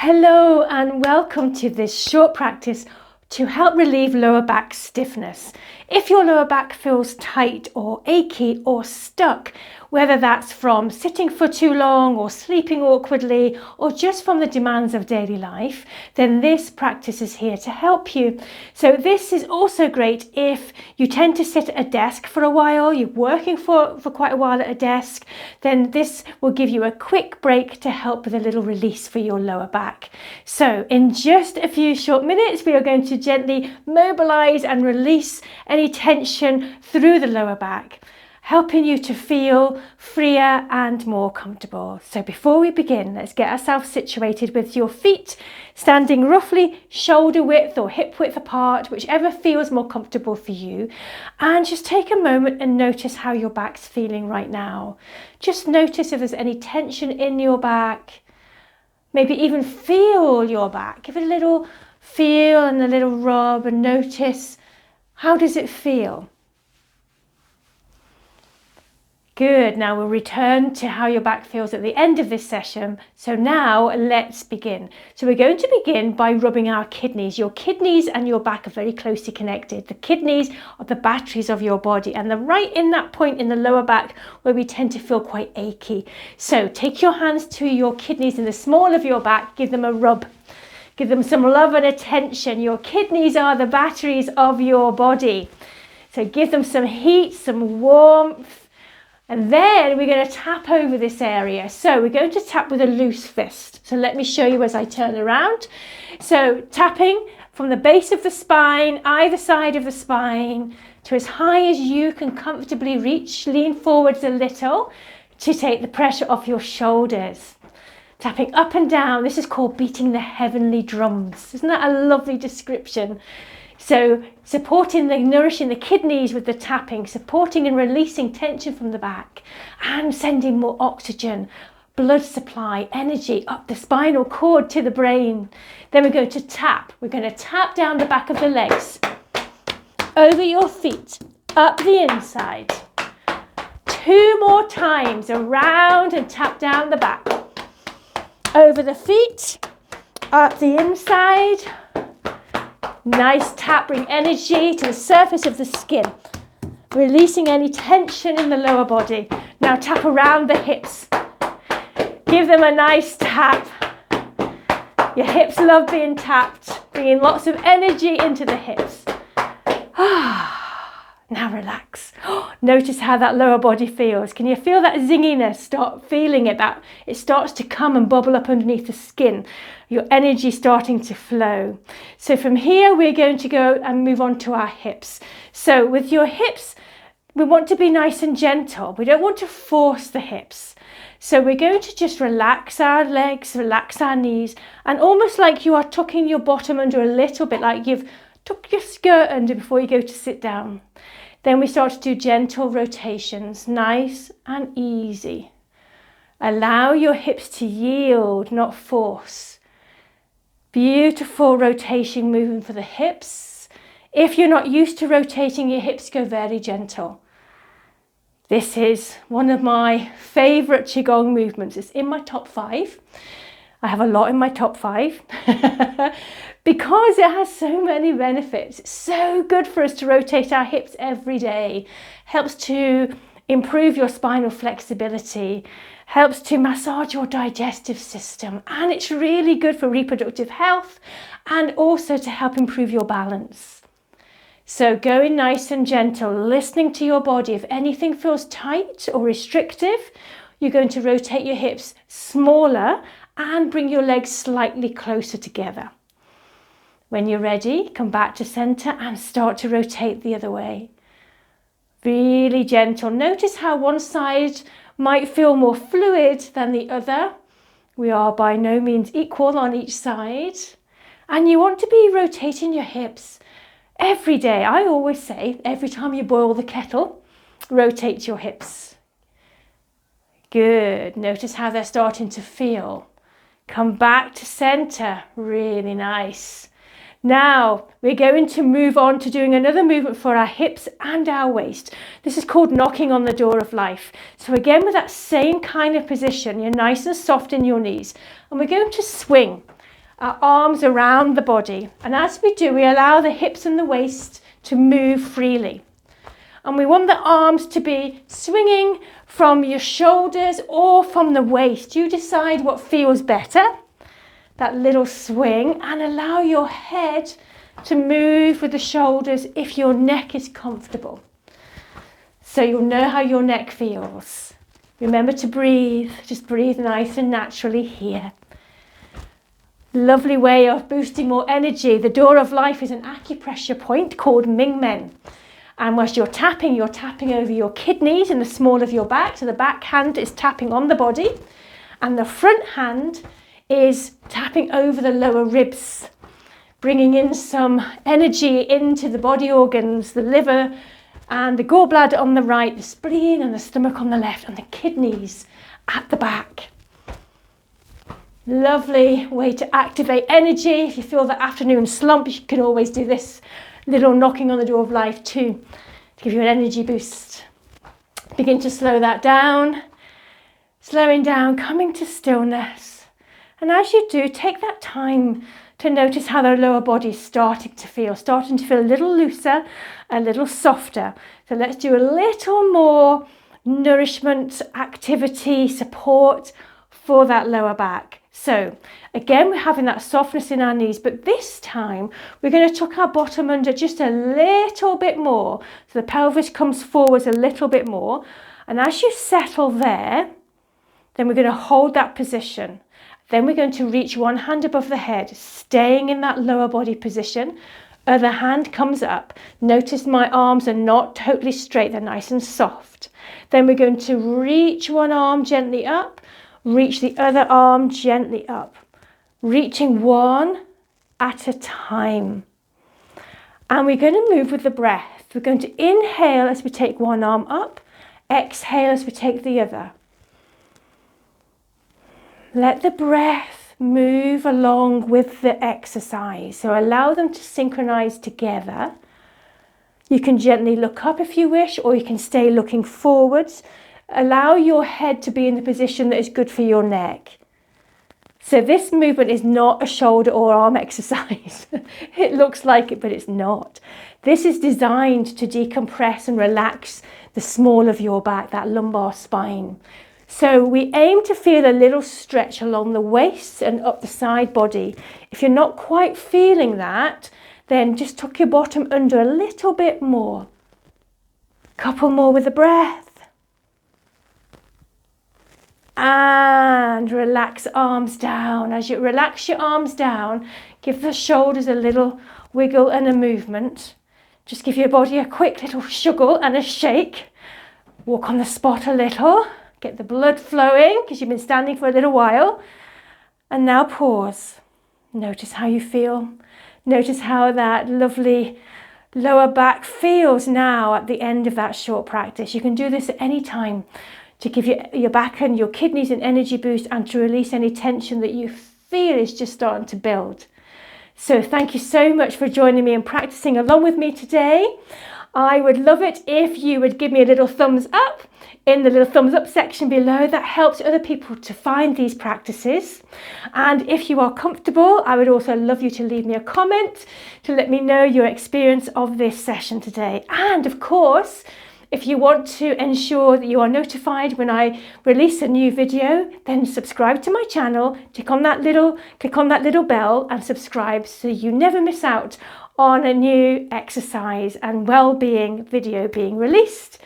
Hello and welcome to this short practice to help relieve lower back stiffness. If your lower back feels tight or achy or stuck, whether that's from sitting for too long or sleeping awkwardly or just from the demands of daily life, then this practice is here to help you. So this is also great if you tend to sit at a desk for a while, you're working for quite a while at a desk, then this will give you a quick break to help with a little release for your lower back. So in just a few short minutes, we are going to gently mobilize and release any tension through the lower back, helping you to feel freer and more comfortable. So before we begin, let's get ourselves situated with your feet standing roughly shoulder width or hip width apart, whichever feels more comfortable for you. And just take a moment and notice how your back's feeling right now. Just notice if there's any tension in your back. Maybe even feel your back. Give it a little feel and a little rub and notice, how does it feel? Good. Now we'll return to how your back feels at the end of this session. So now let's begin. So we're going to begin by rubbing our kidneys. Your kidneys and your back are very closely connected. The kidneys are the batteries of your body, and they're right in that point in the lower back where we tend to feel quite achy. So take your hands to your kidneys in the small of your back, give them a rub. Give them some love and attention. Your kidneys are the batteries of your body. So give them some heat, some warmth. And then we're going to tap over this area. So we're going to tap with a loose fist. So let me show you as I turn around. So tapping from the base of the spine, either side of the spine, to as high as you can comfortably reach. Lean forwards a little to take the pressure off your shoulders. Tapping up and down. This is called beating the heavenly drums. Isn't that a lovely description? So nourishing the kidneys with the tapping, supporting and releasing tension from the back and sending more oxygen, blood supply, energy up the spinal cord to the brain. Then we're going to tap. We're going to tap down the back of the legs, over your feet, up the inside. 2 more times, around and tap down the back. Over the feet, up the inside. Nice tap, bring energy to the surface of the skin, releasing any tension in the lower body. Now tap around the hips. Give them a nice tap. Your hips love being tapped, bringing lots of energy into the hips. Now relax. Notice how that lower body feels. Can you feel that zinginess? Start feeling it. That it starts to come and bubble up underneath the skin. Your energy starting to flow. So from here, we're going to go and move on to our hips. So with your hips, we want to be nice and gentle. We don't want to force the hips. So we're going to just relax our legs, relax our knees, and almost like you are tucking your bottom under a little bit, like you've tucked your skirt under before you go to sit down. Then we start to do gentle rotations, nice and easy. Allow your hips to yield, not force. Beautiful rotation movement for the hips. If you're not used to rotating your hips, go very gentle. This is one of my favourite Qigong movements. It's in my top 5. I have a lot in my top 5 because it has so many benefits. It's so good for us to rotate our hips every day. Helps to improve your spinal flexibility, helps to massage your digestive system, and it's really good for reproductive health and also to help improve your balance. So going nice and gentle, listening to your body. If anything feels tight or restrictive, you're going to rotate your hips smaller and bring your legs slightly closer together. When you're ready, come back to center and start to rotate the other way. Really gentle. Notice how one side might feel more fluid than the other. We are by no means equal on each side. And you want to be rotating your hips every day. I always say, every time you boil the kettle, rotate your hips. Good. Notice how they're starting to feel. Come back to center. Really nice. Now we're going to move on to doing another movement for our hips and our waist. This is called knocking on the door of life. So again, with that same kind of position, you're nice and soft in your knees, and we're going to swing. our arms around the body. And as we do, we allow the hips and the waist to move freely. And we want the arms to be swinging from your shoulders or from the waist. You decide what feels better, that little swing, and allow your head to move with the shoulders if your neck is comfortable. So you'll know how your neck feels. Remember to breathe, just breathe nice and naturally here. Lovely way of boosting more energy. The door of life is an acupressure point called Ming Men. And whilst you're tapping over your kidneys in the small of your back. So the back hand is tapping on the body and the front hand is tapping over the lower ribs, bringing in some energy into the body organs, the liver and the gallbladder on the right, the spleen and the stomach on the left, and the kidneys at the back. Lovely way to activate energy. If you feel that afternoon slump, you can always do this little knocking on the door of life too, to give you an energy boost. Begin to slow that down, slowing down, coming to stillness. And as you do, take that time to notice how the lower body is starting to feel a little looser, a little softer. So let's do a little more nourishment, activity, support for that lower back. So again, we're having that softness in our knees, but this time we're going to tuck our bottom under just a little bit more. So the pelvis comes forwards a little bit more. And as you settle there, then we're going to hold that position. Then we're going to reach one hand above the head, staying in that lower body position. Other hand comes up. Notice my arms are not totally straight, they're nice and soft. Then we're going to reach one arm gently up, reach the other arm gently up, reaching one at a time. And we're going to move with the breath. We're going to inhale as we take one arm up, exhale as we take the other. Let the breath move along with the exercise. So allow them to synchronize together. You can gently look up if you wish, or you can stay looking forwards. Allow your head to be in the position that is good for your neck. So this movement is not a shoulder or arm exercise. It looks like it, but it's not. This is designed to decompress and relax the small of your back, that lumbar spine. So we aim to feel a little stretch along the waist and up the side body. If you're not quite feeling that, then just tuck your bottom under a little bit more. Couple more with the breath. And relax arms down. As you relax your arms down, give the shoulders a little wiggle and a movement. Just give your body a quick little shuggle and a shake. Walk on the spot a little. Get the blood flowing because you've been standing for a little while. And now pause. Notice how you feel. Notice how that lovely lower back feels now at the end of that short practice. You can do this at any time to give your back and your kidneys an energy boost and to release any tension that you feel is just starting to build. So thank you so much for joining me and practicing along with me today. I would love it if you would give me a little thumbs up in the little thumbs up section below. That helps other people to find these practices. And if you are comfortable, I would also love you to leave me a comment to let me know your experience of this session today. And of course, if you want to ensure that you are notified when I release a new video, then subscribe to my channel, click on that little bell and subscribe so you never miss out on a new exercise and well-being video being released.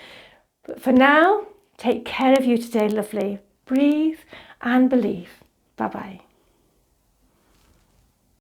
But for now, take care of you today, lovely. Breathe and believe. Bye-bye.